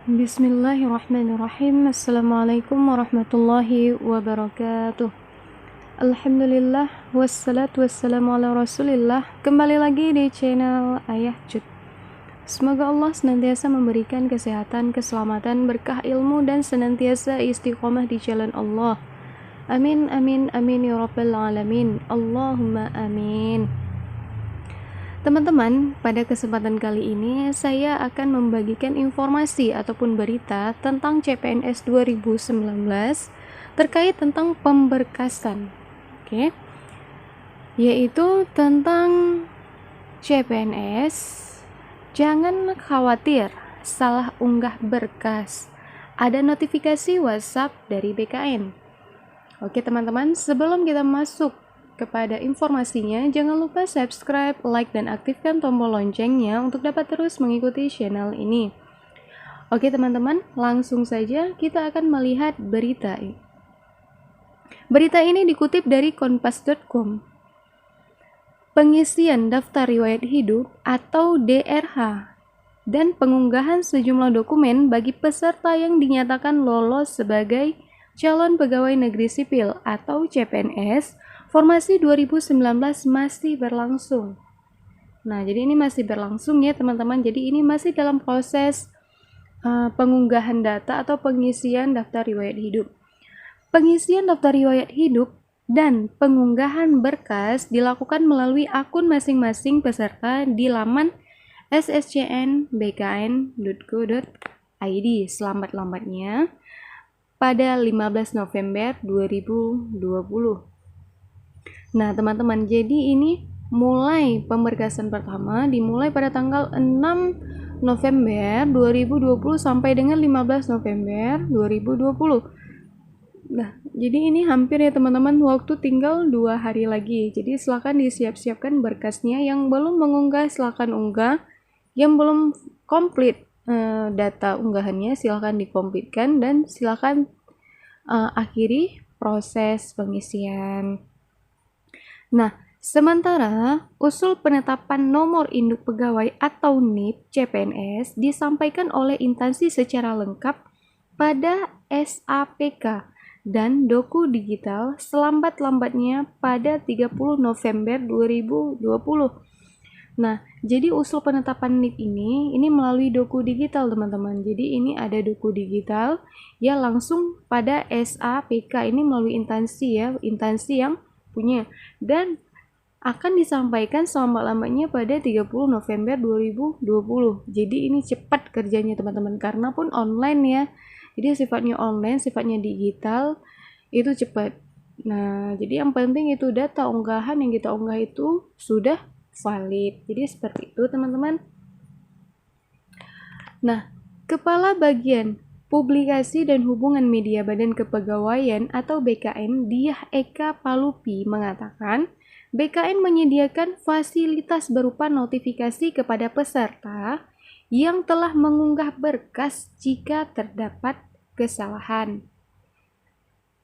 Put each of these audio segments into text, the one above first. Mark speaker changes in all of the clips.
Speaker 1: Bismillahirrahmanirrahim. Assalamualaikum warahmatullahi wabarakatuh. Alhamdulillah, wassalatu wassalamu ala rasulillah. Kembali lagi di channel Ayah Cut. Semoga Allah senantiasa memberikan kesehatan, keselamatan, berkah ilmu, dan senantiasa istiqomah di jalan Allah. Amin, amin, amin, ya rabbal alamin. Allahumma amin. Teman-teman, pada kesempatan kali ini saya akan membagikan informasi ataupun berita tentang CPNS 2019 terkait tentang pemberkasan. Oke. Yaitu tentang CPNS, jangan khawatir salah unggah berkas. Ada notifikasi WhatsApp dari BKN. Oke teman-teman, sebelum kita masuk kepada informasinya, jangan lupa subscribe, like, dan aktifkan tombol loncengnya untuk dapat terus mengikuti channel ini. Oke teman-teman, langsung saja kita akan melihat berita ini. Berita ini dikutip dari kompas.com. Pengisian daftar riwayat hidup atau DRH dan pengunggahan sejumlah dokumen bagi peserta yang dinyatakan lolos sebagai calon pegawai negeri sipil atau CPNS formasi 2019 masih berlangsung. Nah, jadi ini masih berlangsung ya teman-teman. Jadi ini masih dalam proses pengunggahan data atau pengisian daftar riwayat hidup. Pengisian daftar riwayat hidup dan pengunggahan berkas dilakukan melalui akun masing-masing peserta di laman sscn.bkn.go.id selambat-lambatnya pada 15 November 2020. Nah teman-teman, jadi ini mulai pemberkasan pertama dimulai pada tanggal 6 November 2020 sampai dengan 15 November 2020. Nah jadi ini hampir ya teman-teman, waktu tinggal 2 hari lagi. Jadi silakan disiap-siapkan berkasnya. Yang belum mengunggah silakan unggah, yang belum komplit data unggahannya silakan dikomplitkan, dan silakan akhiri proses pengisian. Nah, sementara usul penetapan nomor induk pegawai atau NIP CPNS disampaikan oleh instansi secara lengkap pada SAPK dan Doku Digital selambat-lambatnya pada 30 November 2020. Nah, jadi usul penetapan NIP ini melalui Doku Digital teman-teman. Jadi ini ada Doku Digital ya, langsung pada SAPK ini melalui instansi ya, instansi yang punya, dan akan disampaikan selambat-lambatnya pada 30 November 2020. Jadi ini cepat kerjanya teman-teman, karena pun online ya. Jadi sifatnya online, sifatnya digital, itu cepat. Nah, jadi yang penting itu data unggahan yang kita unggah itu sudah valid. Jadi seperti itu teman-teman. Nah, Kepala Bagian Publikasi dan Hubungan Media Badan Kepegawaian atau BKN Diah Eka Palupi mengatakan, BKN menyediakan fasilitas berupa notifikasi kepada peserta yang telah mengunggah berkas jika terdapat kesalahan.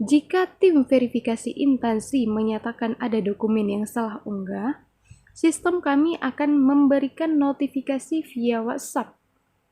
Speaker 1: Jika tim verifikasi instansi menyatakan ada dokumen yang salah unggah, sistem kami akan memberikan notifikasi via WhatsApp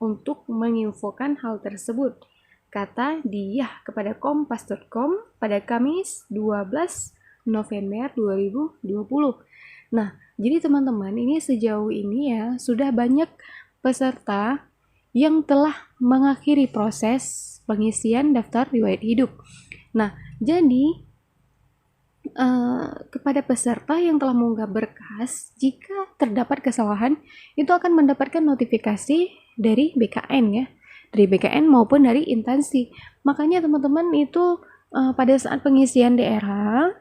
Speaker 1: untuk menginfokan hal tersebut, kata Diah kepada kompas.com pada Kamis 12 November 2020. Nah, jadi teman-teman, ini sejauh ini ya sudah banyak peserta yang telah mengakhiri proses pengisian daftar riwayat hidup. Nah, jadi kepada peserta yang telah mengunggah berkas, jika terdapat kesalahan, itu akan mendapatkan notifikasi dari BKN ya, dari BKN maupun dari instansi. Makanya teman-teman itu pada saat pengisian DRH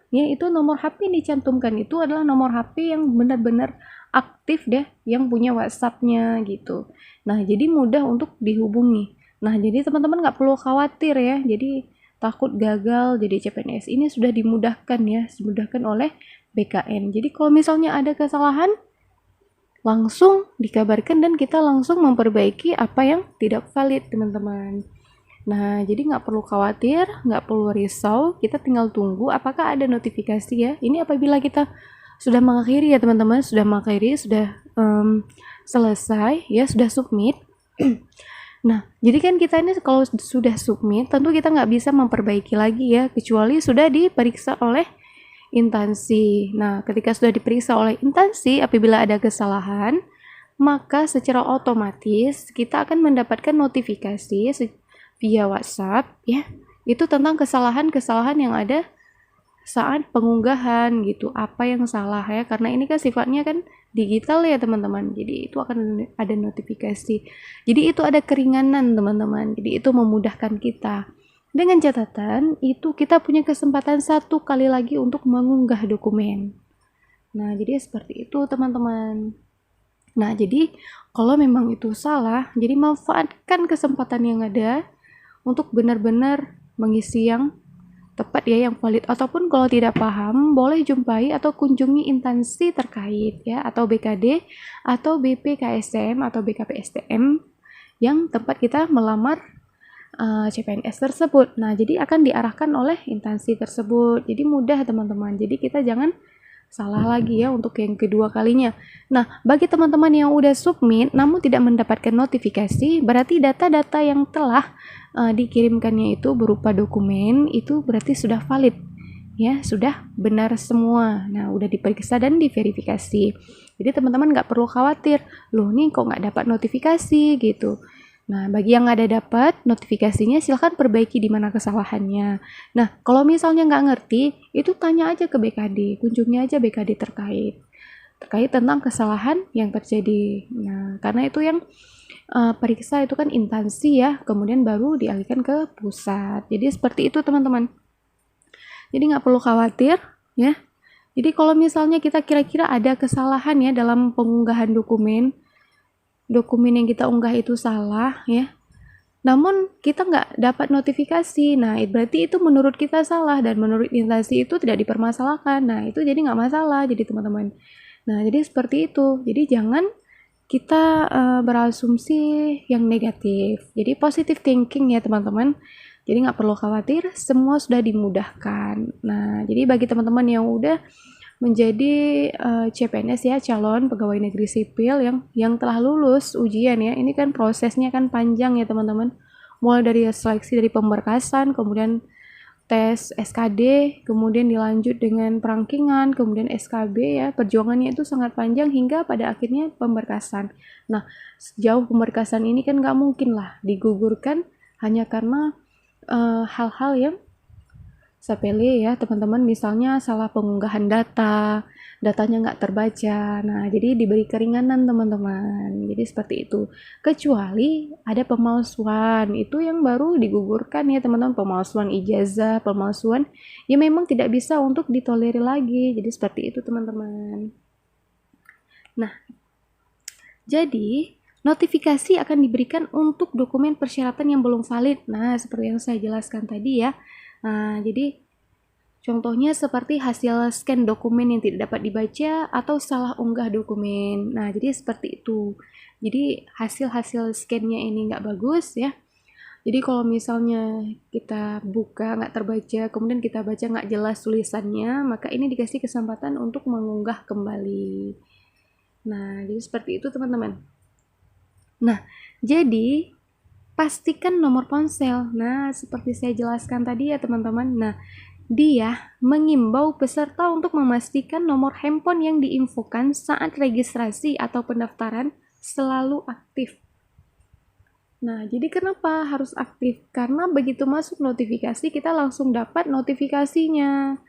Speaker 1: ya, itu nomor HP yang dicantumkan itu adalah nomor HP yang benar-benar aktif deh, yang punya WhatsApp-nya gitu. Nah jadi mudah untuk dihubungi. Nah jadi teman-teman nggak perlu khawatir ya, jadi takut gagal jadi CPNS, ini sudah dimudahkan ya, dimudahkan oleh BKN. Jadi kalau misalnya ada kesalahan, langsung dikabarkan dan kita langsung memperbaiki apa yang tidak valid teman-teman. Nah jadi nggak perlu khawatir, nggak perlu risau, kita tinggal tunggu apakah ada notifikasi ya. Ini apabila kita sudah mengakhiri ya teman-teman, sudah mengakhiri, sudah selesai ya, sudah submit. Nah, jadi kan kita ini kalau sudah submit, tentu kita nggak bisa memperbaiki lagi ya, kecuali sudah diperiksa oleh instansi. Nah, ketika sudah diperiksa oleh instansi, apabila ada kesalahan, maka secara otomatis kita akan mendapatkan notifikasi via WhatsApp ya, itu tentang kesalahan-kesalahan yang ada saat pengunggahan gitu, apa yang salah ya, karena ini kan sifatnya kan digital ya teman-teman, jadi itu akan ada notifikasi, jadi itu ada keringanan teman-teman, jadi itu memudahkan kita. Dengan catatan itu kita punya kesempatan 1 kali lagi untuk mengunggah dokumen. Nah, jadi seperti itu teman-teman. Nah, jadi kalau memang itu salah, jadi manfaatkan kesempatan yang ada untuk benar-benar mengisi yang tepat ya, yang valid, ataupun kalau tidak paham boleh jumpai atau kunjungi instansi terkait ya, atau BKD atau BPKSTM atau BKPSTM yang tempat kita melamar CPNS tersebut. Nah, jadi akan diarahkan oleh instansi tersebut. Jadi mudah teman-teman. Jadi kita jangan salah lagi ya untuk yang kedua kalinya. Nah, bagi teman-teman yang udah submit namun tidak mendapatkan notifikasi, berarti data-data yang telah dikirimkannya itu berupa dokumen itu berarti sudah valid ya, sudah benar semua. Nah, udah diperiksa dan diverifikasi. Jadi teman-teman nggak perlu khawatir, loh nih kok nggak dapat notifikasi gitu. Nah, bagi yang ada dapat notifikasinya, silahkan perbaiki di mana kesalahannya. Nah, kalau misalnya nggak ngerti, itu tanya aja ke BKD, kunjungi aja BKD terkait tentang kesalahan yang terjadi. Nah, karena itu yang periksa itu kan instansi ya, kemudian baru dialihkan ke pusat. Jadi seperti itu teman-teman. Jadi nggak perlu khawatir ya. Jadi kalau misalnya kita kira-kira ada kesalahan ya dalam pengunggahan dokumen yang kita unggah itu salah ya, namun kita nggak dapat notifikasi, nah berarti itu menurut kita salah dan menurut instansi itu tidak dipermasalahkan. Nah itu jadi nggak masalah jadi teman-teman. Nah jadi seperti itu, jadi jangan kita berasumsi yang negatif, jadi positive thinking ya teman-teman. Jadi nggak perlu khawatir, semua sudah dimudahkan. Nah jadi bagi teman-teman yang udah menjadi CPNS ya, calon pegawai negeri sipil yang telah lulus ujian ya. Ini kan prosesnya kan panjang ya teman-teman. Mulai dari seleksi dari pemberkasan, kemudian tes SKD, kemudian dilanjut dengan perangkingan, kemudian SKB ya. Perjuangannya itu sangat panjang hingga pada akhirnya pemberkasan. Nah, sejauh pemberkasan ini kan nggak mungkin lah digugurkan hanya karena hal-hal yang sepele ya teman-teman, misalnya salah pengunggahan datanya nggak terbaca. Nah jadi diberi keringanan teman-teman, jadi seperti itu, kecuali ada pemalsuan, itu yang baru digugurkan ya teman-teman, pemalsuan ijazah, pemalsuan ya memang tidak bisa untuk ditolerir lagi, jadi seperti itu teman-teman. Nah jadi notifikasi akan diberikan untuk dokumen persyaratan yang belum valid. Nah seperti yang saya jelaskan tadi ya. Nah, jadi contohnya seperti hasil scan dokumen yang tidak dapat dibaca atau salah unggah dokumen. Nah, jadi seperti itu. Jadi hasil-hasil scan-nya ini nggak bagus ya. Jadi kalau misalnya kita buka nggak terbaca, kemudian kita baca nggak jelas tulisannya, maka ini dikasih kesempatan untuk mengunggah kembali. Nah, jadi seperti itu teman-teman. Nah, jadi pastikan nomor ponsel. Nah, seperti saya jelaskan tadi ya teman-teman. Nah, dia mengimbau peserta untuk memastikan nomor handphone yang diinfokan saat registrasi atau pendaftaran selalu aktif. Nah, jadi kenapa harus aktif? Karena begitu masuk notifikasi, kita langsung dapat notifikasinya.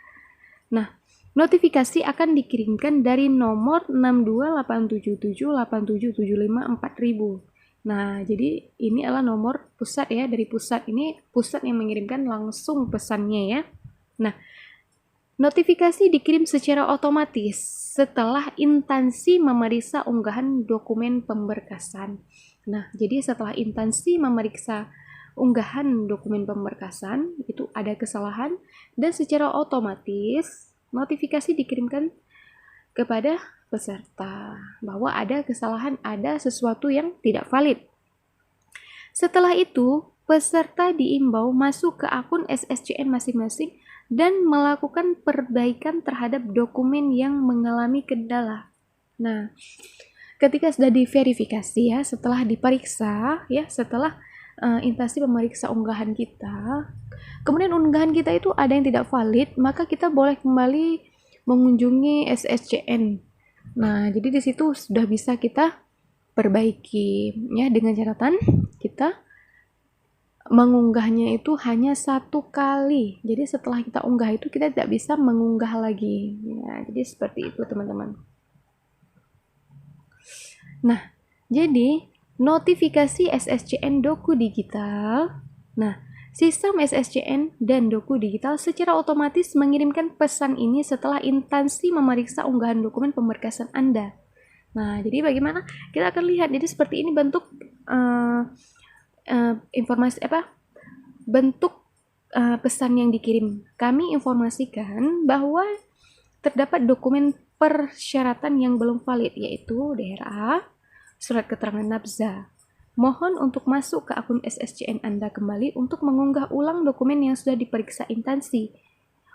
Speaker 1: Nah, notifikasi akan dikirimkan dari nomor 6287787754000. Nah, jadi ini adalah nomor pusat ya, dari pusat. Ini pusat yang mengirimkan langsung pesannya ya. Nah, notifikasi dikirim secara otomatis setelah instansi memeriksa unggahan dokumen pemberkasan. Nah, jadi setelah instansi memeriksa unggahan dokumen pemberkasan, itu ada kesalahan dan secara otomatis notifikasi dikirimkan kepada peserta bahwa ada kesalahan, ada sesuatu yang tidak valid. Setelah itu, peserta diimbau masuk ke akun SSCN masing-masing dan melakukan perbaikan terhadap dokumen yang mengalami kendala. Nah, ketika sudah diverifikasi ya, setelah diperiksa ya, setelah instansi memeriksa unggahan kita, kemudian unggahan kita itu ada yang tidak valid, maka kita boleh kembali mengunjungi SSCN. Nah, jadi di situ sudah bisa kita perbaiki ya, dengan catatan kita mengunggahnya itu hanya 1 kali. Jadi setelah kita unggah itu kita tidak bisa mengunggah lagi. Ya, jadi seperti itu teman-teman. Nah, jadi notifikasi SSCN Doku Digital. Nah, sistem SSCN dan Doku Digital secara otomatis mengirimkan pesan ini setelah instansi memeriksa unggahan dokumen pemberkasan Anda. Nah, jadi bagaimana? Kita akan lihat. Jadi seperti ini bentuk informasi bentuk pesan yang dikirim. Kami informasikan bahwa terdapat dokumen persyaratan yang belum valid, yaitu DRA, surat keterangan nabzah. Mohon untuk masuk ke akun SSCN Anda kembali untuk mengunggah ulang dokumen yang sudah diperiksa instansi.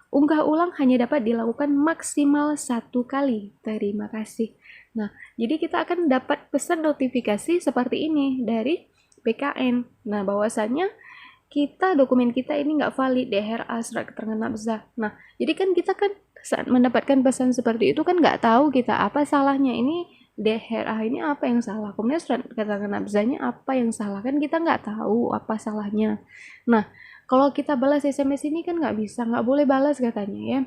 Speaker 1: Unggah ulang hanya dapat dilakukan maksimal 1 kali. Terima kasih. Nah, jadi kita akan dapat pesan notifikasi seperti ini dari BKN. Nah, bahwasannya dokumen kita ini nggak valid, DRA, surat keterangan nabzah. Nah, jadi kan kita kan saat mendapatkan pesan seperti itu kan nggak tahu kita apa salahnya, ini DRA ini apa yang salah, kemudian surat keterangan nabzahnya apa yang salah, kan kita nggak tahu apa salahnya. Nah, kalau kita balas SMS ini kan nggak boleh balas katanya ya.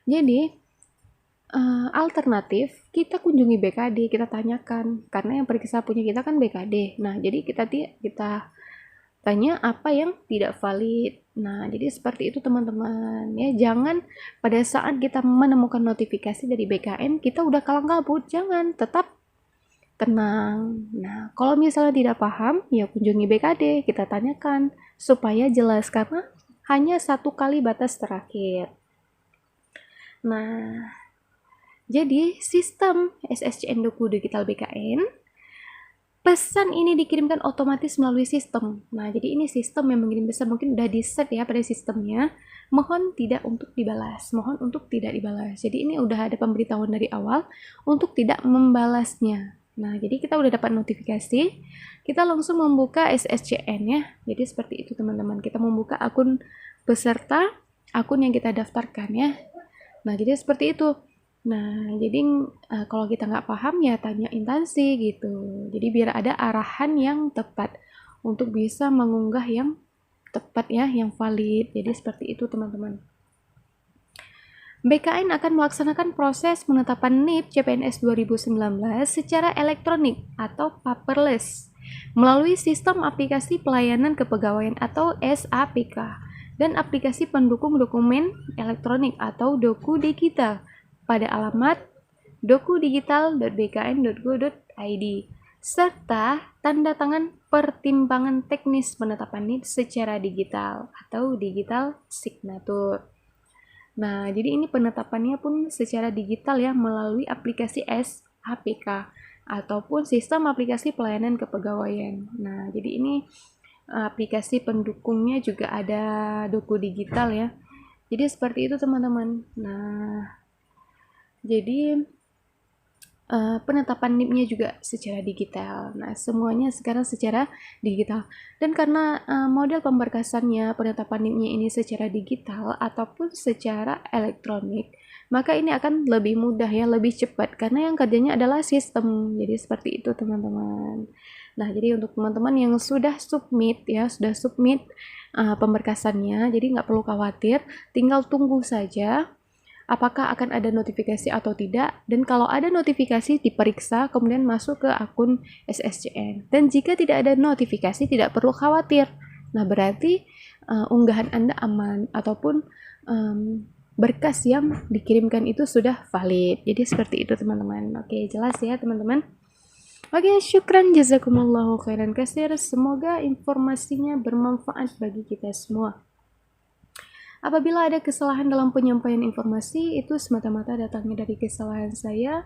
Speaker 1: Jadi alternatif kita kunjungi BKD, kita tanyakan, karena yang periksa punya kita kan BKD. Nah, jadi kita tanya apa yang tidak valid. Nah, jadi seperti itu teman-teman ya. Jangan pada saat kita menemukan notifikasi dari BKN kita udah kalang kabut, jangan, tetap tenang. Nah, kalau misalnya tidak paham ya kunjungi BKD, kita tanyakan supaya jelas, karena hanya 1 kali batas terakhir. Nah, jadi sistem SSCN Doku Digital BKN, pesan ini dikirimkan otomatis melalui sistem. Nah, jadi ini sistem yang mengirim pesan, mungkin udah di-set ya pada sistemnya. Mohon tidak untuk dibalas. Mohon untuk tidak dibalas. Jadi ini udah ada pemberitahuan dari awal untuk tidak membalasnya. Nah, jadi kita udah dapat notifikasi. Kita langsung membuka SSCN ya. Jadi seperti itu teman-teman. Kita membuka akun peserta, akun yang kita daftarkan ya. Nah, jadi seperti itu. Nah, jadi kalau kita nggak paham ya tanya instansi gitu. Jadi biar ada arahan yang tepat untuk bisa mengunggah yang tepat ya, yang valid. Jadi seperti itu teman-teman. BKN akan melaksanakan proses penetapan NIP CPNS 2019 secara elektronik atau paperless melalui sistem aplikasi pelayanan kepegawaian atau SAPK dan aplikasi pendukung dokumen elektronik atau Doku Digital pada alamat dokudigital.bkn.go.id serta tanda tangan pertimbangan teknis penetapan NIP secara digital atau digital signature. Nah, jadi ini penetapannya pun secara digital ya melalui aplikasi SAPK ataupun sistem aplikasi pelayanan kepegawaian. Nah, jadi ini aplikasi pendukungnya juga ada Doku Digital ya. Jadi seperti itu teman-teman. Nah, jadi penetapan NIP-nya juga secara digital. Nah, semuanya sekarang secara digital. Dan karena model pemberkasannya penetapan NIP-nya ini secara digital ataupun secara elektronik, maka ini akan lebih mudah ya, lebih cepat karena yang kerjanya adalah sistem. Jadi seperti itu teman-teman. Nah, jadi untuk teman-teman yang sudah submit pemberkasannya, jadi nggak perlu khawatir, tinggal tunggu saja apakah akan ada notifikasi atau tidak, dan kalau ada notifikasi diperiksa kemudian masuk ke akun SSCN, dan jika tidak ada notifikasi tidak perlu khawatir. Nah, berarti unggahan Anda aman ataupun berkas yang dikirimkan itu sudah valid. Jadi seperti itu teman-teman. Oke, jelas ya teman-teman. Oke, syukran jazakumullahu khairan katsir. Semoga informasinya bermanfaat bagi kita semua. Apabila ada kesalahan dalam penyampaian informasi, itu semata-mata datangnya dari kesalahan saya.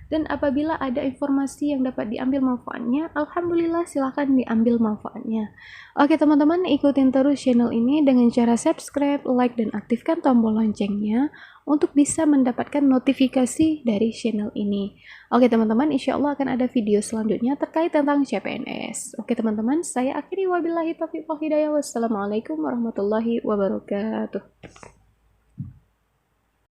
Speaker 1: Dan apabila ada informasi yang dapat diambil manfaatnya, alhamdulillah silahkan diambil manfaatnya. Oke teman-teman, ikutin terus channel ini dengan cara subscribe, like, dan aktifkan tombol loncengnya untuk bisa mendapatkan notifikasi dari channel ini. Oke teman-teman, insya Allah akan ada video selanjutnya terkait tentang CPNS. Oke teman-teman, saya akhiri wabillahi taufiq wal hidayah. Wassalamualaikum warahmatullahi wabarakatuh.